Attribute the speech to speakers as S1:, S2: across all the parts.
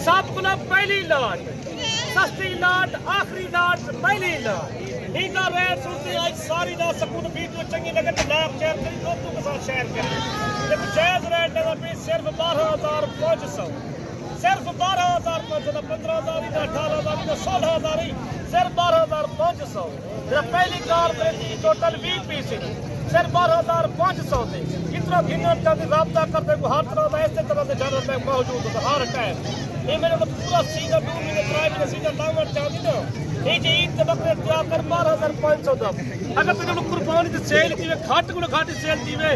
S1: सब को पहली लाट सस्ती लाट आखिरी लाट पहली लाट इनका रेट सुनते आज सारी ना सकून वीडियो चंगी लगे तो लाइक शेयर करें दोस्तों के साथ शेयर करें लेकिन जायज रेट लगा भी सिर्फ 12,500 सिर्फ 12,500 15,000 ही 18,000 ही 16,000 ही सिर्फ 12,500 पहली कार में टोटल 20 पीस सिर्फ 12,500 थे कितना भिन्न रब्ता करते हर तरह का ऐसे तरह से जानवर मौजूद होता हर टाइम ये मेरे को पूरा सीजन 2 महीने 3 महीने सीजन लावट चाहती ना ये ईद के बकरे तैयार कर 12,500 दा अगर तुझे लोग कुर्बानी से सेल की घाट को घाट सेल दी वे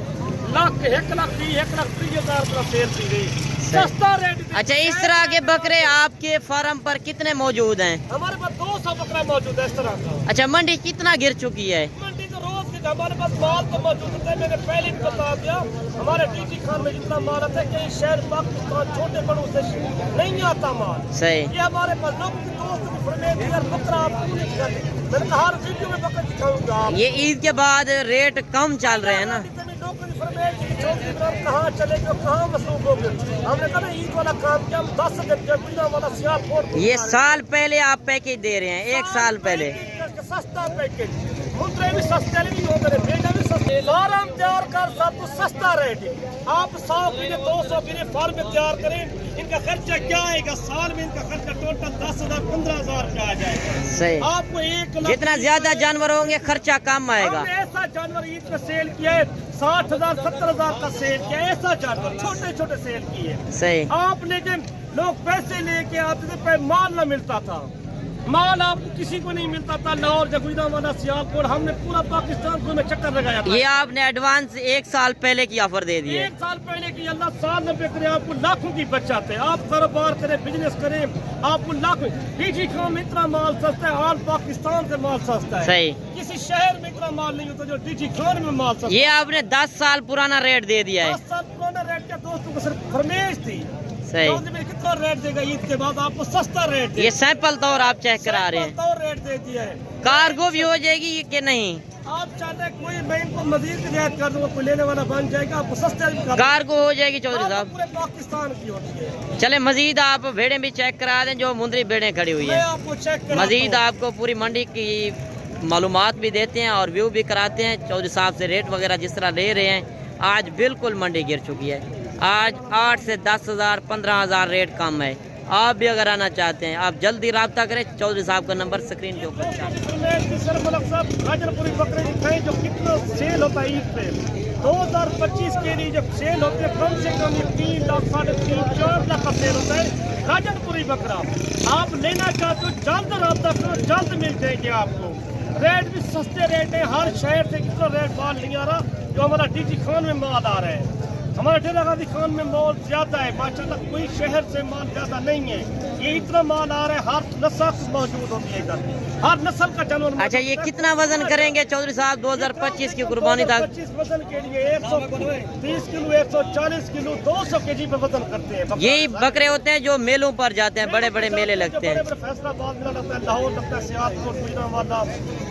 S1: लाख 1,30,000 का सेल की गई सस्ता रेट।
S2: अच्छा इस तरह के बकरे आपके फार्म पर कितने मौजूद हैं?
S1: हमारे पास 200 बकरा मौजूद है इस तरह का।
S2: अच्छा मंडी कितना गिर चुकी है?
S1: मंडी तो रोज की हमारे पास माल तो मौजूद है मैंने पहले भी बता दिया हमारे डीजी खान में जितना माल आता है कई शहर पाकिस्तान छोटे बड़ों से नहीं आता माल
S2: सही
S1: ये हमारे पास लोग की दोस्त बकरा आप पूरी करते मैंने कहा हर वीडियो में बकरा दिखाऊंगा।
S2: ये ईद के बाद रेट कम चल रहे हैं ना
S1: कहाँ चले गए कहाँ मसरूफ हो गए हमने कहा ईद वाला काम किया हम 10 दिन वाला सियालकोट
S2: ये साल पहले आप पैकेज दे रहे हैं 1 साल पहले
S1: सस्ता पैकेज मुद्रे भी सस्ते नहीं हो गए बेटा भी सस्ते फार्म तैयार कर सब कुछ सस्ता रेट आप 100 किलो 200 किलो फार्म में तैयार करें इनका खर्चा क्या आएगा साल में इनका खर्चा टोटल 10,000 15,000 रुपया आ जाएगा सही आपको 1 लाख
S2: जितना ज्यादा जानवर होंगे खर्चा कम आएगा।
S1: ऐसा जानवर ईद में सेल किया है 60,000 70,000 का सेल किया ऐसा जानवर छोटे छोटे सेल किए
S2: सही
S1: आप लेकिन लोग पैसे लेके आते थे माल न मिलता था माल आपको किसी को नहीं मिलता था लाहौर जगुइदा वाला सियालकोट हमने पूरा पाकिस्तान में चक्कर लगाया था।
S2: ये आपने एडवांस 1 साल पहले की ऑफर दे दी है
S1: 1 साल पहले की अल्लाह साल में करे आपको लाखों की बचत है आप कारोबार करें बिजनेस करें आपको लाखों डीजी खान में इतना माल सस्ता है ऑल पाकिस्तान से माल सस्ता है
S2: सही
S1: किसी शहर में इतना माल नहीं होता जो डीजी खान में माल सस्ता
S2: ये आपने 10 साल पुराना रेट दे दिया है
S1: 10 साल पुराना रेट क्या दोस्तों को सिर्फ फरमाइश थी
S2: सही
S1: कितना रेट देगा ईद के बाद आपको सस्ता रेट
S2: ये सैंपल तौर आप चेक करा रहे हैं
S1: रेट दे दिया है
S2: कार्गो भी हो जाएगी कि नहीं
S1: आप चाहते हैं कोई बैंक को मजीद रियायत कर दूंगा कोई लेने वाला बन जाएगा आपको सस्ते
S2: कार्गो हो जाएगी चौधरी साहब
S1: पूरे पाकिस्तान की होती है।
S2: चले मजीद आप भेड़ें भी चेक करा दें जो मुंदरी भेड़ें खड़ी हुई है
S1: आपको चेक
S2: मजीद आपको पूरी मंडी की मालूमात भी देते हैं और व्यू भी कराते हैं चौधरी साहब से रेट वगैरह जिस तरह ले रहे हैं आज बिल्कुल मंडी गिर चुकी है आज 8 से 10,000 15,000 रेट कम है आप भी अगर आना चाहते हैं आप जल्दी राब्ता करें चौधरी साहब का नंबर स्क्रीन के ऊपर
S1: बकरे दिखाएं जो कितना सेल होता है ईद पे 2025 के लिए जब सेल होते हैं कम से कम 3 लाख 3.5 4 लाख का सेल होता है राजनपुरी बकरा आप लेना चाहते हो जल्द राब्ता करो जल्द मिल जाएंगे आपको रेट भी सस्ते रेट है हर शहर से कितना रेट माल नहीं आ रहा जो हमारा डीजी खान में माल आ रहा है हमारा डेरा गाजी खान में माल ज्यादा है माशाल्लाह कोई शहर से माल ज्यादा नहीं है ये इतना माल आ रहा है हर नस्ल मौजूद होती है इधर हर नस्ल का जानवर।
S2: अच्छा ये कितना वजन करेंगे चौधरी साहब 2025 की कुर्बानी तक?
S1: 25 वजन के लिए 130 किलो 140 किलो 200 केजी पे वजन करते हैं।
S2: यही बकरे होते हैं जो मेलों पर जाते हैं बड़े बड़े मेले लगते हैं
S1: फैसलाबाद मेला लगता है लाहौर लगता है सियालकोट गुजरांवाला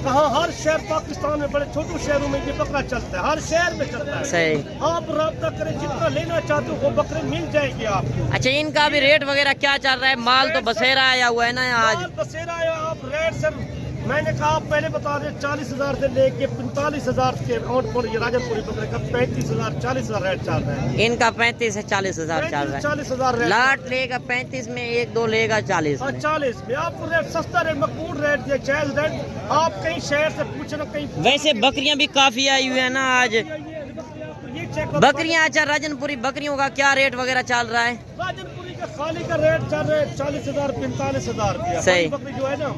S1: कहाँ हर शहर पाकिस्तान में बड़े छोटे शहरों में ये बकरा चलता है हर शहर में चलता है
S2: सही
S1: आप राब्ता करें जितना लेना चाहते हो वो बकरे मिल जाएंगे आपको।
S2: अच्छा इनका भी रेट वगैरह क्या चल रहा है माल तो बसेरा आया हुआ है ना आज
S1: बसेरा आया आप रेट सर मैंने कहा आप पहले बता दें 40,000 से लेके 45,000 के आउटपुट ये राजनपुरी बकरे का 35,000 40,000 रेट चल रहा है
S2: इनका 35 से 40,000 चल रहा है
S1: 40,000
S2: लाट लेगा 35 में 1-2 लेगा 40 में
S1: 40 में आपको रेट सस्ता रेट मकबूल रेट दिया जायज रेट आप कहीं शहर से पूछना कहीं
S2: वैसे बकरियां भी काफी आई हुई है ना आज बकरियां। अच्छा राजनपुरी बकरियों का क्या रेट वगैरह चल रहा है?
S1: राजनपुरी का खाली का रेट चल रहा है 40,000 45,000 रुपया
S2: सही
S1: बकरी जो है ना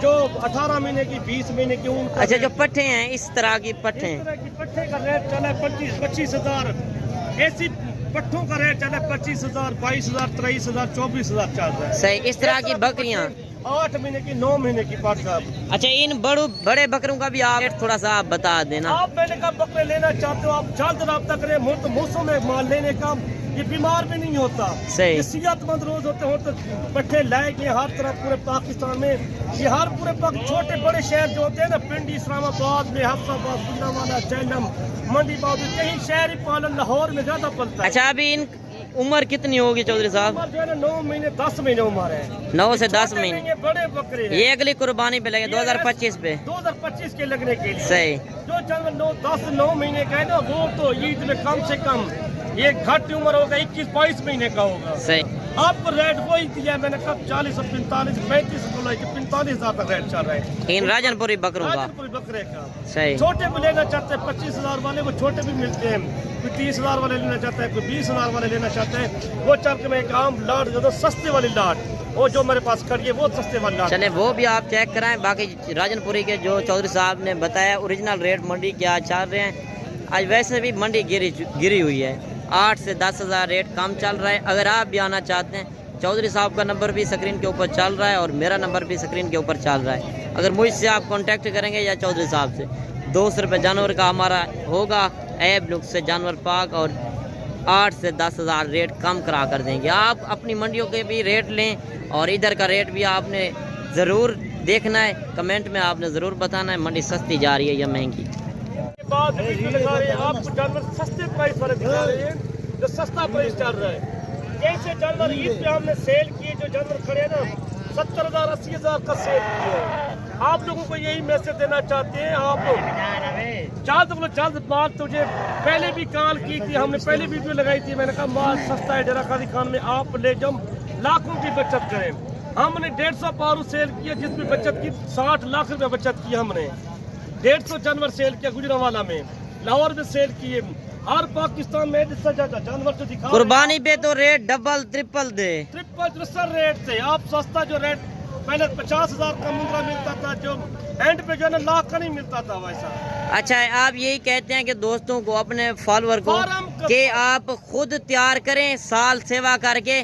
S1: जो 18 महीने की 20 महीने की ऊन।
S2: अच्छा जो पट्टे हैं इस तरह की पट्टे
S1: पट्टे का रेट चला है 25,000 ऐसी पट्टों का रेट चला है 25,000 22,000 23,000 24,000 चल रहा है
S2: सही इस तरह की बकरियां
S1: 8 महीने की 9 महीने की पाठ साहब।
S2: अच्छा इन बड़े बकरों का भी आप थोड़ा सा आप बता देना
S1: आप मैंने कहा बकरे लेना चाहते हो आप जल्द राब्ता करें मौसम में माल लेने का ये बीमार भी नहीं होता
S2: सही
S1: सेहतमंद रोज होते हो तो पट्टे लाएंगे हर तरफ पूरे पाकिस्तान में ये हर पूरे छोटे बड़े शहर जो होते हैं ना पिंडी इस्लामाबाद में हफ्साबाद गुजरांवाला चैलम मंडी बाबू कहीं शहरी पालन लाहौर में ज्यादा पलता है।
S2: अच्छा अभी उम्र कितनी होगी चौधरी साहब?
S1: उम्र जो है ना 9 महीने 10 महीने उम्र है।
S2: 9 से 10
S1: छोटे
S2: महीने।
S1: नहीं है, बड़े बकरे हैं।
S2: ये अगली कुर्बानी पे लगे 2025 पे।
S1: 2025 के लगने के लिए
S2: सही।
S1: जो जानवर 9 महीने का है ना वो तो ईद में कम से कम ये घट उम्र होगा 21-22 महीने का होगा।
S2: सही।
S1: आपको रेट वही दिया मैंने कब 40 और 45 35 बोला कि 45,000 तक रेट चल रहा है
S2: इन राजनपुरी बकरों का।
S1: राजनपुरी बकरे का।
S2: सही।
S1: छोटे भी लेना चाहते हैं 25,000 वाले, वो छोटे भी मिलते हैं। कोई 30,000 वाले लेना चाहता है, कोई 20,000 वाले लेना चाहते हैं। वो चल के मैं एक आम लाट दे दो, सस्ते वाली लाट, वो जो मेरे पास खड़ी है वो सस्ते वाली लाट।
S2: चले वो भी आप चेक कराएं। बाकी राजनपुरी के जो चौधरी साहब ने बताया ओरिजिनल रेट मंडी क्या चल रहे हैं। आज वैसे भी मंडी गिरी हुई है, 8 से 10,000 रेट कम चल रहा है। अगर आप भी आना चाहते हैं, चौधरी साहब का नंबर भी स्क्रीन के ऊपर चल रहा है और मेरा नंबर भी स्क्रीन के ऊपर चल रहा है। अगर मुझसे आप कांटेक्ट करेंगे या चौधरी साहब से, 200 रुपये जानवर का हमारा होगा। ऐब लुक से जानवर पाक और 8 से 10,000 रेट कम करा कर देंगे। आप अपनी मंडियों के भी रेट लें और इधर का रेट भी आपने ज़रूर देखना है। कमेंट में आपने ज़रूर बताना है मंडी सस्ती जा रही है या महंगी।
S1: बाद वीडियो लगा रहे हैं आपको जानवर सस्ते प्राइस वाले दिखा रहे हैं, जो सस्ता प्राइस चल रहा है। जैसे जानवर ईद पे हमने सेल किए, जो जानवर खड़े हैं ना 70,000 80,000 का सेल किया है। आप लोगों को यही मैसेज देना चाहते हैं, आप जल्द माल तुझे पहले भी कॉल की थी, हमने पहले वीडियो लगाई थी, मैंने कहा माल सस्ता है डेरा गाजी खान में, आप ले जाओ, लाखों की बचत करें। हमने 150 पारू सेल किया जिसमें बचत की 60 लाख रुपए बचत की हमने। 150 जानवर सेल किया गुजरांवाला में, लाहौर में सेल किए, हर पाकिस्तान में जिससे जानवर जो दिखा
S2: कुर्बानी पे तो रेट डबल ट्रिपल
S1: रेट थे। आप सस्ता जो रेट पहले 50,000 का मुद्रा मिलता था, जो एंड पे जो है ना लाख का नहीं मिलता था वैसा।
S2: अच्छा, आप यही कहते हैं कि दोस्तों को, अपने फॉलोअर को, कि आप खुद तैयार करें, साल सेवा करके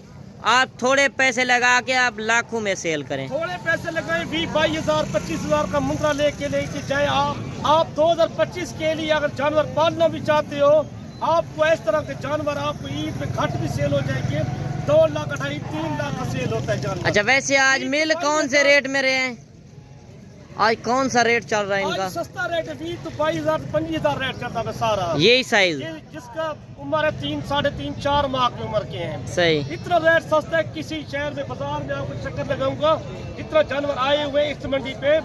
S2: आप थोड़े पैसे लगा के आप लाखों में सेल करें।
S1: थोड़े पैसे लगाए 20-22,000 25,000 का मुद्रा लेके जाए आप 2025 के लिए अगर जानवर पालना भी चाहते हो, आपको इस तरह के जानवर आपको ईद पे घट भी सेल हो जाएंगे। 2 लाख 2.5-3 लाख का सेल होता है जानवर।
S2: अच्छा, वैसे आज मिल कौन से रेट में रहे हैं? आज कौन सा रेट चल रहा है इनका?
S1: सस्ता रेट है 22,000 25,000 रेट चलता है सारा।
S2: यही साइज
S1: जिसका उम्र है 3 3.5 4 माह की उम्र के हैं।
S2: सही।
S1: इतना रेट सस्ता है, किसी शहर में बाजार में आपको चक्कर लगाऊंगा, इतना जानवर आए हुए इस मंडी पे।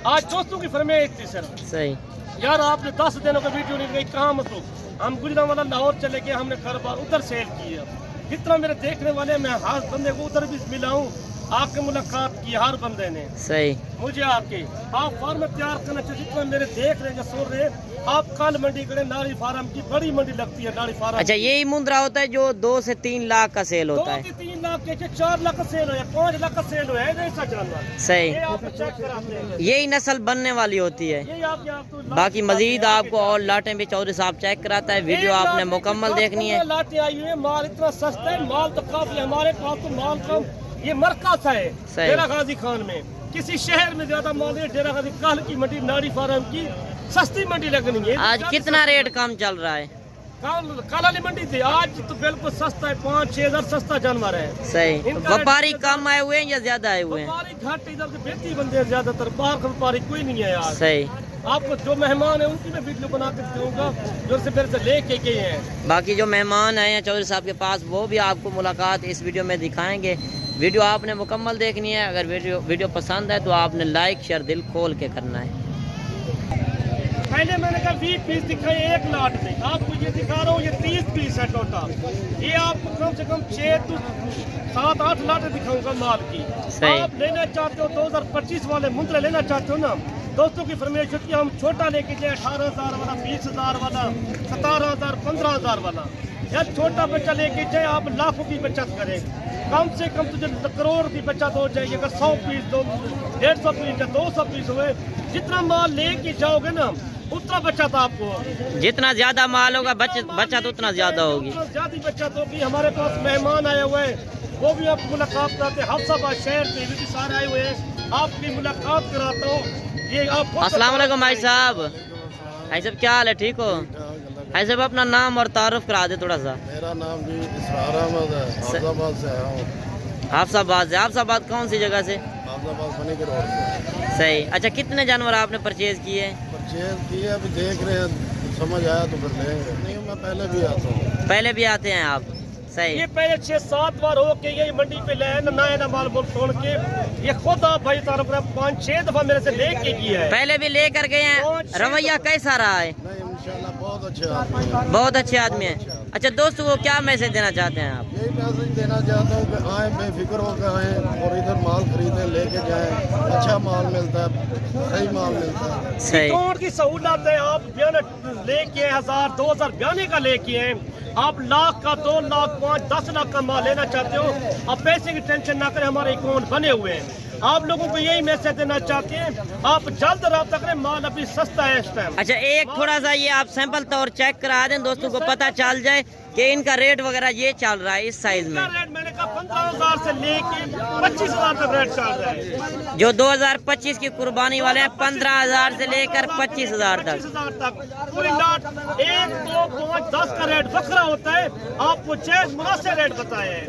S1: आज दोस्तों की फरमाइश थी सर,
S2: सही
S1: यार आपने 10 दिनों का वीडियो नहीं लगाई, कहाँ मतलब हम गुजरांवाला लाहौर चले गए, हमने घर बार उधर सेल किया। जितना मेरे देखने वाले, मैं हर बंदे को उधर भी मिला हूँ, आके मुलाकात की हर बंदे ने।
S2: सही।
S1: मुझे आके आप फार्म तैयार करना चाहिए। जितना मेरे देख रहे हैं, सुन रहे हैं, आप कल मंडी करें, नारी फार्म की बड़ी मंडी लगती है नारी फार्म।
S2: अच्छा, यही मुद्रा होता है जो 2 से 3 लाख का सेल होता है।
S1: 2 से 3 लाख के 4 लाख का सेल है, 5 लाख का सेल है ऐसा जानवर।
S2: सही।
S1: ये आप चेक कराते हैं,
S2: यही नस्ल बनने वाली होती है।
S1: यही आप
S2: बाकी मजीद आपको और लाटें भी चौधरी साहब चेक कराता है। वीडियो आपने मुकम्मल देखनी है।
S1: लाटें आई हुई है, माल इतना सस्ता है, माल तो काफी हमारे पास तो माल कम, ये मरकज है डेरा गाजी खान में। किसी शहर में ज्यादा माल है, डेरा गाजी कल की मंडी नारी फार्म की सस्ती मंडी लगनी है।
S2: आज कितना रेट कम चल रहा है?
S1: कल वाली मंडी थी, आज तो बिल्कुल सस्ता है, 5-6 हजार सस्ता जानवर है।
S2: सही। व्यापारी कम आए हुए हैं या ज्यादा आए हुए हैं?
S1: व्यापारी घट, इधर के बेटी बंदे हैं ज्यादातर, बाहर का व्यापारी कोई नहीं है यार।
S2: सही।
S1: आपको जो मेहमान है उनकी मैं वीडियो बना कर दूंगा, जो से मेरे से लेके गए हैं।
S2: बाकी जो मेहमान आए हैं चौधरी साहब के पास, वो भी आपको मुलाकात इस वीडियो में दिखाएंगे। वीडियो आपने मुकम्मल देखनी है। अगर वीडियो पसंद है तो आपने लाइक शेयर दिल खोल के करना है।
S1: पहले मैंने कहा 20 पीस दिखाए एक लाट में, आपको ये दिखा रहा हूँ, ये 30 पीस है टोटल। ये आपको कम से कम 7-8 लाट दिखाऊंगा माल की। आप लेना चाहते हो 2025 वाले मुद्रे लेना चाहते हो ना, दोस्तों की फरमाइश होती है हम छोटा लेके जाए 18,000 वाला, 20,000 वाला, 17,000 15,000 वाला। या छोटा बच्चा लेके जाए, आप लाखों की बचत करें। कम से कम तुझे करोड़ की बचत हो जाएगी अगर 100 पीस दो, 150 पीस या 200 पीस हुए। जितना माल लेके जाओगे ना उतना बचत आपको,
S2: जितना ज्यादा माल होगा बचत उतना ज्यादा होगी।
S1: ज्यादा बचत होगी। हमारे पास मेहमान आए हुए हैं, वो भी आपको मुलाकात कराते हैं। हफ्साबाद शहर से भी सारे आए हुए हैं, आपकी मुलाकात कराता हूँ। ये आप
S2: अस्सलाम वालेकुम भाई साहब। भाई साहब क्या हाल है, ठीक हो? भाई साहब अपना नाम और तारुफ करा दे थोड़ा सा।
S3: मेरा नाम जी इसरार अहमद है, हाफिजाबाद से आया हूँ।
S2: हाफिजाबाद से? हाफिजाबाद कौन सी जगह से?
S3: हाफिजाबाद बनी के रोड से।
S2: सही। अच्छा, कितने जानवर आपने परचेज किए?
S3: परचेज किए, अभी देख रहे हैं, समझ आया तो फिर लेंगे। नहीं, मैं पहले भी आता हूँ।
S2: पहले भी आते हैं आप? صحیح.
S1: یہ پہلے 6-7 بار ہو کے یہ منڈی پہ لے آئے نیا مال بول چھوڑ کے یہ خود آپ بھائی طرف 5-6 دفعہ میرے سے لے کے گیا ہے.
S2: پہلے بھی لے کر گئے ہیں. رویہ کیسا رہا ہے؟
S3: نہیں انشاءاللہ بہت اچھے آدمی ہیں.
S2: بہت اچھے آدمی ہیں. اچھا دوستوں کو کیا میسج دینا چاہتے ہیں آپ؟
S3: یہی میسج دینا چاہتا ہوں کہ آئیں بے فکر ہو کے آئیں اور ادھر مال خریدیں لے کے جائیں. اچھا مال ملتا ہے, صحیح مال ملتا ہے.
S2: صحیح.
S1: کون کی سہولت ہے. آپ بیانہ لے کے 1000-2000 بیانے کا لے کے ہیں. آپ لاکھ کا 2 لاکھ 5-10 لاکھ کا مال لینا چاہتے ہو. آپ پیسے کی ٹینشن نہ کریں, ہمارے اکاؤنٹ بنے ہوئے ہیں. آپ لوگوں کو یہی میسج دینا چاہتے ہیں آپ جلد رابطہ کریں. مال ابھی سستا ہے اس ٹائم.
S2: اچھا ایک تھوڑا سا یہ آپ سیمپل طور چیک کرا دیں دوستوں کو پتہ چل جائے کہ ان کا ریٹ وغیرہ یہ چل رہا ہے اس سائز میں.
S1: ریٹ میں نے کہا 15,000 سے لے کے 25,000 تک ریٹ چل رہا ہے.
S2: جو 2025 کی قربانی والے ہیں 15,000 سے لے کر 25,000 تک.
S1: 25,000 تک پوری لاٹ 1, 2, 5, 10 کا ریٹ بکرا ہوتا ہے. آپ کو جائز مناسب ریٹ بتائے.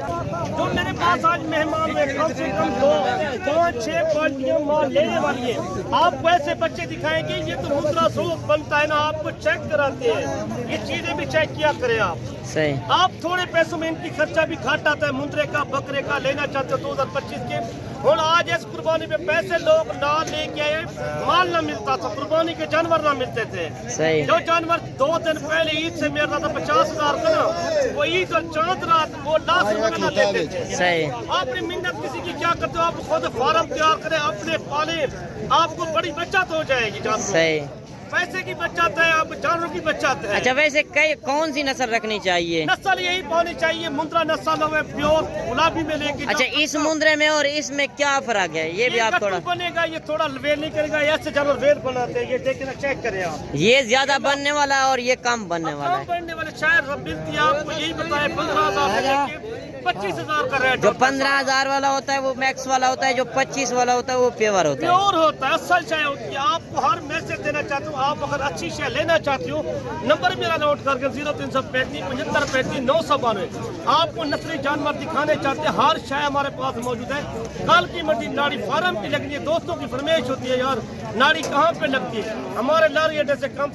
S1: جو میرے پاس آج مہمان میں کم سے کم 2-5-6 کوالٹیاں مال لینے والی ہیں. آپ کو ایسے بچے دکھائیں گے یہ تو مدرا سوق بنتا ہے نا. آپ کو چیک کراتے ہیں یہ چیزیں بھی چیک کیا کریں آپ.
S2: صحیح.
S1: آپ تھوڑے پیسوں میں ان کی خرچہ بھی گھٹ آتا ہے. مندرے کا بکرے کا لینا چاہتے ہو 2025 کے. اور آج اس قربانی پہ پیسے لوگ نہ لے کے آئے, مال نہ ملتا تھا. قربانی کے جانور نہ ملتے تھے.
S2: صحیح.
S1: جو جانور 2 دن پہلے عید سے مل رہا تھا 50,000 کا نا, وہ عید اور چاند رات وہ لاکھ روپے نہ لیتے تھے.
S2: صحیح.
S1: آپ نے محنت کسی کی کیا کرتے ہو. آپ خود فارم تیار کریں اپنے پالیں. آپ کو بڑی بچت ہو جائے گی. جانور
S2: صحیح.
S1: پیسے کی بچت ہے, آپ جانوروں کی بچت ہے.
S2: اچھا ویسے کون سی نسل رکھنی چاہیے؟
S1: نسل یہی پانی چاہیے مندرا نسل ہوئے پیور گلابی میں لے کے.
S2: اچھا اس مندرے میں اور اس میں کیا فرق ہے یہ بھی آپ تھوڑا
S1: بنے گا. یہ تھوڑا ویل نہیں کرے گا. ایسے جانور ویل بناتے ہیں. یہ دیکھیں نا چیک کریں آپ.
S2: یہ زیادہ بننے والا ہے اور یہ کم بننے والا
S1: کم
S2: ہے.
S1: بننے والے شاید ملتی ہے آپ کو یہی بتائے 15,000 سے لے کے 25,000 کا ریٹ.
S2: جو 15,000 والا ہوتا ہے وہ میکس والا ہوتا ہے, جو 25 والا ہوتا ہے وہ پیور ہوتا ہے.
S1: پیور ہوتا ہے, اصل چائے ہوتی ہے. آپ کو ہر میسج دینا چاہتا ہوں. آپ اگر اچھی شے لینا چاہتی ہو نمبر میرا نوٹ کر کے 0335 7535 992. آپ کو نسلی جانور دکھانے چاہتے ہیں ہر شے ہمارے پاس موجود ہے. کل کی منڈی ناڑی فارم کی لگنی ہے. دوستوں کی فرمائش ہوتی ہے یار ناڑی کہاں پہ لگتی ہے. ہمارے لاری اڈے سے کم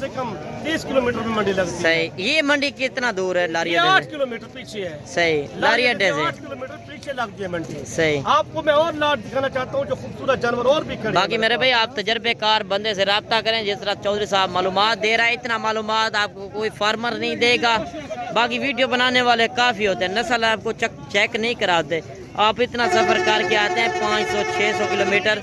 S1: 30 کلومیٹر میں منڈی لگتی ہے.
S2: صحیح. یہ منڈی کتنا دور ہے لاری
S1: یہ
S2: اڈے
S1: 8
S2: سے؟
S1: کلومیٹر پیچھے ہے.
S2: صحیح. لاری اڈے سے
S1: 8 کلومیٹر پیچھے لگتی ہے منڈی.
S2: صحیح.
S1: آپ کو میں اور لاٹ دکھانا چاہتا ہوں جو خوبصورت جانور اور بھی کھڑے.
S2: باقی میرے بھائی آپ تجربے کار بندے سے رابطہ کریں. جس طرح چودھری صاحب معلومات دے رہا ہے اتنا معلومات آپ کو کوئی فارمر نہیں دے گا. باقی ویڈیو بنانے والے کافی ہوتے ہیں, نسل آپ کو چیک نہیں کراتے. آپ اتنا سفر کر کے آتے ہیں 500-600 کلومیٹر.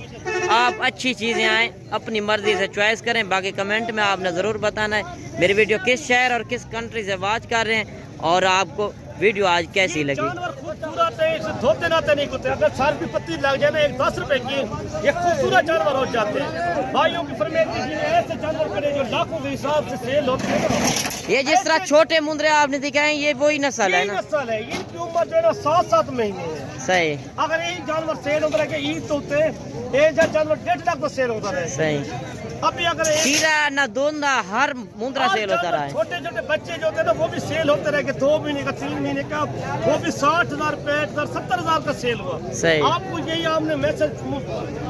S2: آپ اچھی چیزیں آئیں اپنی مرضی سے چوائس کریں. باقی کمنٹ میں آپ نے ضرور بتانا ہے میری ویڈیو کس شہر اور کس کنٹری سے واچ کر رہے ہیں اور آپ کو ویڈیو آج کیسی لگی.
S1: جانور خوبصورت ہے, اسے دھوتے ناتے نہیں ہوتے. اگر سال کی پتی لگ جائے نا 10 روپے کی یہ خوبصورت جانور ہو جاتے ہیں. بھائیوں کی فرمائش کی ایسے جانور کھڑے جو لاکھوں کے حساب سے سیل ہوتے ہیں.
S2: یہ جس طرح چھوٹے مندرے آپ نے دکھائے یہ وہی نسل ہے
S1: یہی
S2: نا؟
S1: نسل ہے. ان کی عمر جو ہے نا 7-7 مہینے ہے.
S2: صحیح.
S1: اگر یہی جانور سیل ہوتا رہے کہ عید تو ہوتے ہیں ایک جانور 1.5 لاکھ تو سیل ہوتا رہے.
S2: صحیح.
S1: ابھی اگر
S2: کھیرا نہ دوندا ہر مندرا سیل ہوتا رہا ہے.
S1: چھوٹے چھوٹے بچے جو ہوتے ہیں نا وہ بھی سیل ہوتے رہے کہ 2 مہینے کا 3 مہینے کا وہ بھی 60,000 65,000 70,000 کا سیل ہوا.
S2: صحیح.
S1: آپ کو یہی آپ نے میسج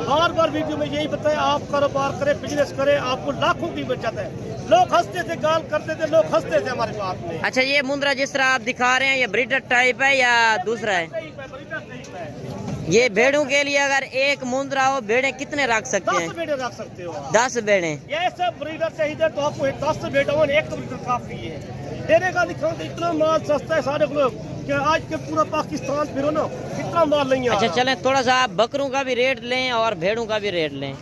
S1: بار بار ویڈیو میں یہی بتایا آپ کاروبار کریں بزنس کریں آپ کو لاکھوں کی بچت ہے. لوگ ہنستے تھے گال کرتے تھے لوگ ہنستے تھے ہماری بات میں.
S2: اچھا یہ مندرا جس طرح آپ دکھا رہے ہیں یہ بریڈر ٹائپ ہے یا دوسرا ہے؟ یہ بھیڑوں کے لیے اگر ایک مندرا ہو بھیڑیں کتنے رکھ سکتے ہیں؟
S1: 10 بیٹے رکھ سکتے ہو.
S2: 10 بھیڑیں.
S1: یہ سب بریڈر چاہیے تو آپ کو 10 بیٹا ہو ایک تو بریڈر کافی ہے. دینے کا دکھاؤں تو اتنا مال سستا ہے سارے لوگ کہ آج کے پورا پاکستان پھرو نا اتنا مال نہیں ہے.
S2: اچھا چلیں تھوڑا سا آپ بکروں کا بھی ریٹ لیں اور بھیڑوں کا بھی ریٹ لیں.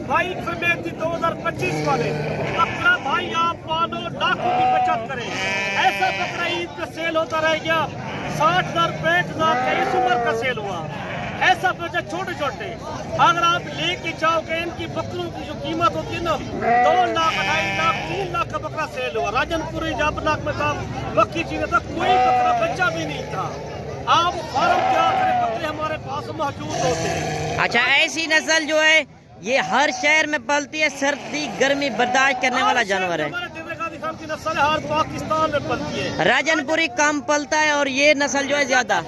S1: بھائی فرمائش تھی 2025 والے بکرا بھائی آپ پالو لاکھوں کی بچت کریں. ایسا بکرا عید کا سیل ہوتا رہ گیا 60,000 65,000 کا اس عمر کا سیل ہوا. ایسا بچہ چھوٹے چھوٹے اگر آپ لے کے جاؤ گے ان کی بکروں کی جو قیمت ہوتی ہے نا 2 لاکھ 2.5 لاکھ 3 لاکھ کا بکرا سیل ہوا. راجن پوری جب لاکھ میں تھا وقتی چیزیں تھا کوئی بکرا بچہ بھی نہیں تھا. آپ فارم کیا کریں بکرے ہمارے پاس موجود ہوتے ہیں.
S2: اچھا ایسی نسل جو ہے یہ ہر شہر میں پلتی ہے, سردی گرمی برداشت کرنے والا جانور ہے.
S1: ہمارے دیوے گادی خان کی نسل ہے ہر پاکستان میں پلتی ہے.
S2: راجن پوری کم پلتا ہے اور یہ نسل جو ہے زیادہ.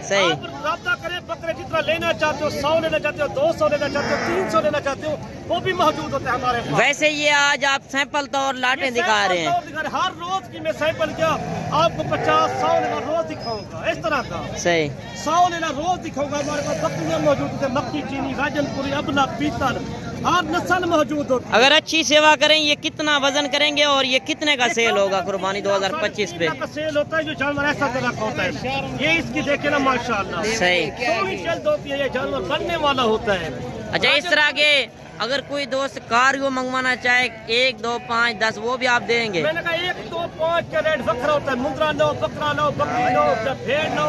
S2: صحیح.
S1: آپ رابطہ کریں بکرے جتنا لینا چاہتے ہو 100 لینا چاہتے ہو 200 لینا چاہتے ہو 300 لینا چاہتے ہو وہ بھی موجود ہوتے ہیں ہمارے پاس.
S2: ویسے یہ آج آپ سیمپل طور لاٹیں دکھا رہے ہیں.
S1: ہر روز کی میں سیمپل کیا आपको 50-100 लेना रोज दिखाऊंगा इस तरह का।
S2: सही
S1: 100 लेना रोज दिखाऊंगा। हमारे पास बकरियां मौजूद होती है, मक्की, चीनी, राजनपुरी, अबला, पीतल, हर नस्ल मौजूद होती है।
S2: अगर अच्छी सेवा करें ये कितना वजन करेंगे और ये कितने का सेल होगा कुर्बानी 2025 पे?
S1: का सेल होता है जो जानवर ऐसा तरह का होता है। ये इसकी देखे ना माशाल्लाह
S2: सही।
S1: सोनी जल्द होती है, ये जानवर बनने वाला होता है।
S2: अच्छा इस तरह के अगर कोई दोस्त कार्गो मंगवाना चाहे 1, 2, 5, 10 वो भी आप देंगे?
S1: मैंने कहा 1, 2, 5 का रेट बकरा होता है। मुंद्रा लो, बकरा लो, बकरी लो, भेड़ लो।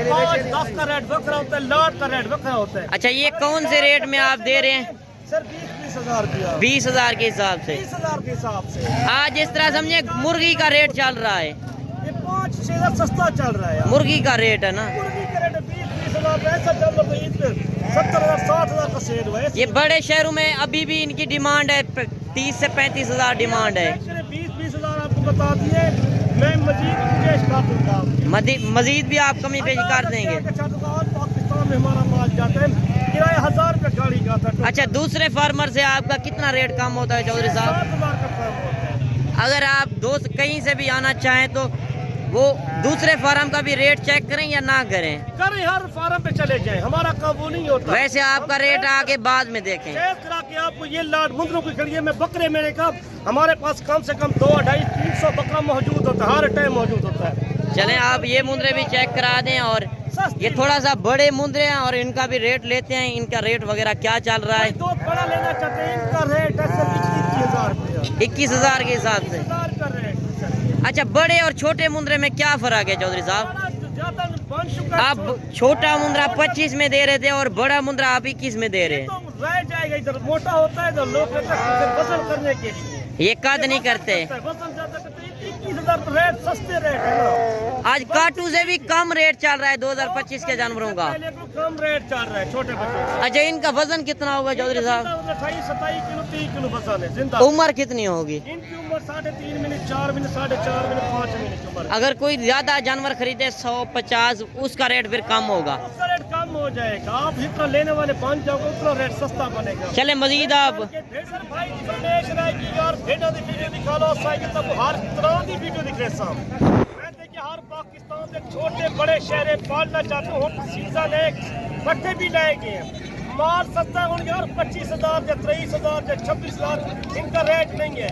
S1: 5, 10 का रेट बकरा होता है, लाट का रेट बकरा होता है।
S2: अच्छा ये कौन से रेट में आप दे रहे हैं?
S1: सर 20-20 हजार रुपया।
S2: 20,000 के हिसाब से।
S1: 20 हजार के हिसाब से
S2: आज इस तरह समझे मुर्गी का रेट चल रहा है,
S1: ये 5-6 हजार सस्ता चल रहा है।
S2: मुर्गी का रेट है ना।
S1: मुर्गी का रेट 20-20 हजार ऐसा चल रहा है। ईद पे 70,000-60 हजार का सेल हुआ है।
S2: ये बड़े शहरों में अभी भी इनकी डिमांड है 30 से 35,000 डिमांड है।
S1: 20-20 हजार आपको बता दिए। मैं मजीद पेश कर दूंगा।
S2: मजीद भी आप कमी पेश कर देंगे?
S1: पाकिस्तान में हमारा माल जाता है, किराया 1000 रुपये गाड़ी का था।
S2: अच्छा दूसरे फार्मर से आपका कितना रेट कम होता है चौधरी साहब?
S1: 7,000 का काम होता है।
S2: अगर आप दोस्त कहीं से भी आना चाहें तो वो दूसरे फार्म का भी रेट चेक करें या ना करें?
S1: करें, हर फार्म पे चले जाएं, हमारा काबू नहीं होता।
S2: वैसे आपका रेट आके बाद में देखें।
S1: चेक करा के आपको ये लाट मुंद्रों की खड़ी है। मैं बकरे मेरे का हमारे पास कम से कम 200-250-300 बकरा मौजूद होता है, हर टाइम मौजूद होता है।
S2: चलें आप ये मुंद्रे भी चेक करा दें और ये थोड़ा सा बड़े मुंद्रे हैं और इनका भी रेट लेते हैं, इनका रेट वगैरह क्या चल रहा है?
S1: दो बड़ा लेना चाहते हैं, इनका रेट है 21,000 रुपया।
S2: 21,000 के हिसाब से।
S1: 21,000 का रेट।
S2: अच्छा बड़े और छोटे मुंद्रे में क्या फर्क है चौधरी साहब?
S1: ज्यादा बन चुका है।
S2: आप छोटा मुंद्रा 25 में दे रहे थे और बड़ा मुंद्रा आप 21 में दे रहे हैं।
S1: तो रह जाएगा, इधर मोटा होता है इधर लोग कहते हैं वजन करने के लिए।
S2: ये कद नहीं करते।
S1: वजन ज्यादा करते हैं। 21,000 रेट सस्ते रेट है ना।
S2: आज काटू से भी कम रेट चल रहा है 2025 के जानवरों का।
S1: पहले तो कम रेट चल रहा है छोटे बच्चों का।
S2: अच्छा इनका वजन कितना होगा चौधरी साहब?
S1: 28-27 किलो 30 किलो वजन है जिंदा।
S2: उम्र कितनी होगी?
S1: इनकी उम्र 3.5 महीने 4 महीने 4.5 महीने 5 महीने की उम्र।
S2: अगर कोई ज्यादा जानवर खरीदे 100-50 उसका रेट फिर कम होगा।
S1: उसका रेट कम हो जाएगा। आप जितना लेने वाले बन जाओगे उतना रेट सस्ता बनेगा।
S2: चले मजीद आप
S1: भेसर भाई की फरमाइश रहेगी यार भेड़ा दी वीडियो दिखा लो साइकिल तब हर तरह की वीडियो दिखे साहब। मैं देखिए हर पाकिस्तान के छोटे बड़े शहरे पालना चाहते हो सीजन है बट्टे भी लाएंगे माल सस्ता होंगे और 25,000 या 23,000 या 26,000 इनका रेट नहीं है।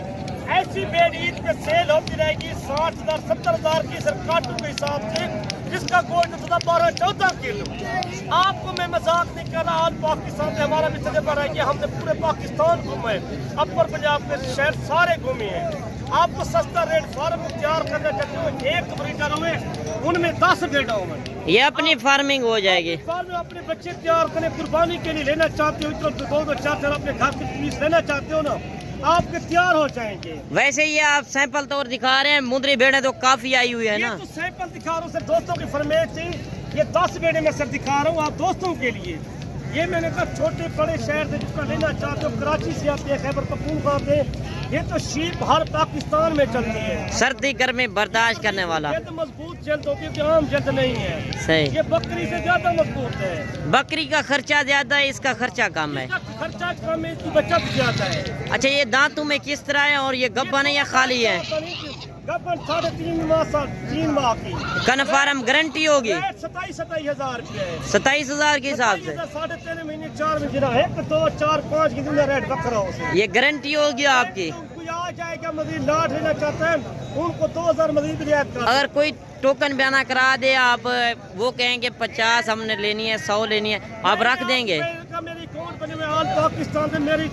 S1: ऐसी बेड ईद पे सेल होती रहेगी 60,000 70,000 की सर काटू के हिसाब से जिसका गोल्ड 12-14 किलो। आपको मैं मजाक नहीं कर रहा। आज पाकिस्तान में हमारा भी तजर्बा रहा है कि हमने पूरे पाकिस्तान घूमे, अपर पंजाब के शहर सारे घूमे हैं। आपको सस्ता रेट फार्म तैयार करना चाहते हो, एक ब्रीडर हुए उनमें 10 बेटा हुए,
S2: ये अपनी फार्मिंग हो जाएगी।
S1: फार्म में अपने बच्चे तैयार करने कुर्बानी के लिए लेना चाहते हो, तो 2-4 अपने घर की फीस लेना चाहते हो ना, आपके तैयार हो जाएंगे।
S2: वैसे ये आप सैंपल तौर दिखा रहे हैं, मुंद्री भेड़ें तो काफी आई हुई है
S1: ये
S2: ना।
S1: तो सैंपल दिखा रहा हूँ सर, दोस्तों की फरमाइश थी। ये 10 बेड़े में सर दिखा रहा हूँ आप दोस्तों के लिए। ये मैंने कहा छोटे बड़े शहर से जिसका लेना चाहते हो, कराची से आते हैं, खैबर पख्तूनख्वा से, ये तो शीप हर पाकिस्तान में चलती है।
S2: सर्दी गर्मी बर्दाश्त करने वाला।
S1: ये तो मजबूत जल्द होती है, आम जल्द नहीं है।
S2: सही।
S1: ये बकरी से ज्यादा मजबूत है।
S2: बकरी का खर्चा ज्यादा है, इसका खर्चा कम है।
S1: इसका खर्चा कम है, इसकी बचत ज्यादा है।
S2: अच्छा ये दांतों में किस तरह है और ये गब्बन है या खाली है?
S1: गब्बन 3.5 माह की।
S2: कन्फर्म गारंटी होगी?
S1: 27,000 रुपये है।
S2: 27,000 के हिसाब से।
S1: 3.5 महीने 4 महीने 1, 2, 4, 5 की दिन रेट बकरा हो।
S2: ये गारंटी होगी आपकी?
S1: कोई आ जाएगा मजीद लाट लेना चाहते हैं उनको 2,000 मजीद रियायत कर।
S2: अगर कोई टोकन बयाना करा दे आप, वो कहेंगे 50 हमने लेनी है 100 लेनी है, आप रख देंगे?
S1: मेरी अकाउंट बने हुए ऑल पाकिस्तान में मेरी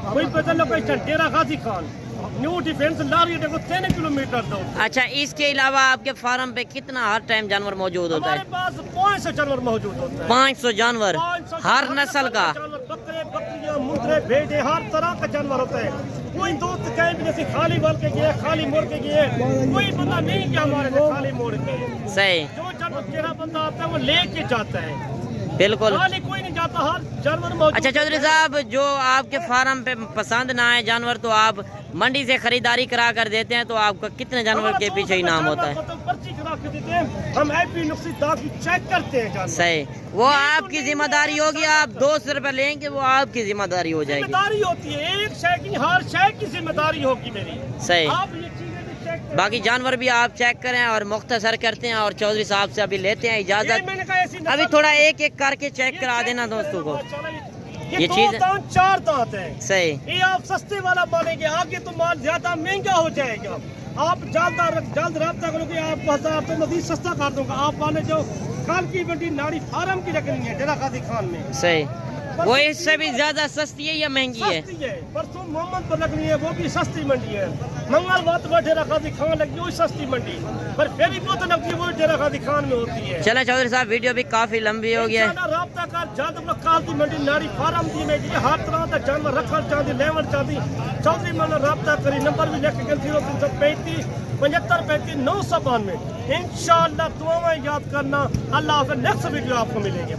S1: कोई बदल लोकेशन डेरा गाजी खान न्यू डिफेंस लारी देखो 3 किलोमीटर दो।
S2: अच्छा इसके अलावा आपके फार्म पे कितना हर टाइम जानवर मौजूद होता है?
S1: हमारे पास 500 जानवर मौजूद होता है।
S2: 500 जानवर
S1: 500
S2: हर नस्ल का?
S1: बकरे बकरियां मुर्गे भेड़े हर तरह का जानवर होता है। कोई दोस्त कहीं भी जैसे खाली बोल के गए खाली मोड़ के गए, कोई बंदा नहीं कि हमारे से खाली मोड़ के।
S2: सही।
S1: जो जानवर तेरा बंदा आता है वो लेके जाता है,
S2: बिल्कुल।
S1: खाली कोई नहीं जाता, हर जानवर मौजूद।
S2: अच्छा चौधरी साहब जो आपके फार्म पे पसंद ना आए जानवर तो आप मंडी से खरीदारी करा कर देते हैं, तो आपका कितने जानवर के पीछे इनाम होता है?
S1: पर्ची करा के देते हैं हम, IP नुक्सी दाखिल चेक करते हैं जानवर।
S2: सही। वो आपकी जिम्मेदारी होगी, आप 200 रुपए लेंगे वो आपकी जिम्मेदारी हो जाएगी।
S1: जिम्मेदारी होती है एक शय की, हर शय की जिम्मेदारी होगी मेरी।
S2: सही।
S1: आप ये चीजें भी चेक
S2: باقی جانور بھی آپ چیک کریں اور مختصر کرتے ہیں اور چودھری صاحب سے ابھی لیتے ہیں
S1: یہ
S2: اجازت.
S1: میں نے کہا ایسی
S2: ابھی تھوڑا ایک ایک کر کے چیک کرا دینا دوستوں کو.
S1: یہ
S2: یہ
S1: 2
S2: چیز-
S1: دانت 4 دانت ہیں.
S2: صحیح.
S1: یہ آپ سستے والا مانیں گے, آگے تو مال زیادہ مہنگا ہو جائے گا. آپ جلد رابطہ کرو گے, آپ 1000 تو مزید سستا کر دوں گا. آپ مانے جو کل کی منڈی ناڑی فارم کی رکھنی ہے ڈیرہ غازی خان میں,
S2: صحیح. وہ اس سے بھی زیادہ سستی ہے یا مہنگی ہے؟
S1: سستی ہے. پرسوں محمد پر لگنی ہے, وہ بھی سستی منڈی ہے. منگلوار پر ڈیرہ غازی خان لگی, وہی سستی منڈی. پر فیری بہت لگتی ہے, وہی ڈیرہ غازی خان میں ہوتی ہے.
S2: چلیں چودھری صاحب, ویڈیو بھی کافی لمبی ہو گیا ہے.
S1: انشاءاللہ رابطہ کر جلد مکال دی منڈی ناڑی فارم دی میں جی ہر طرح کا جانور رکھنا چاہتی, لیون چاہتی. چودھری من رابطہ کری, نمبر بھی لکھ کے 0335 75 35 992. انشاءاللہ دعائیں یاد کرنا. اللہ حافظ. نیکسٹ ویڈیو آپ کو ملیں گے.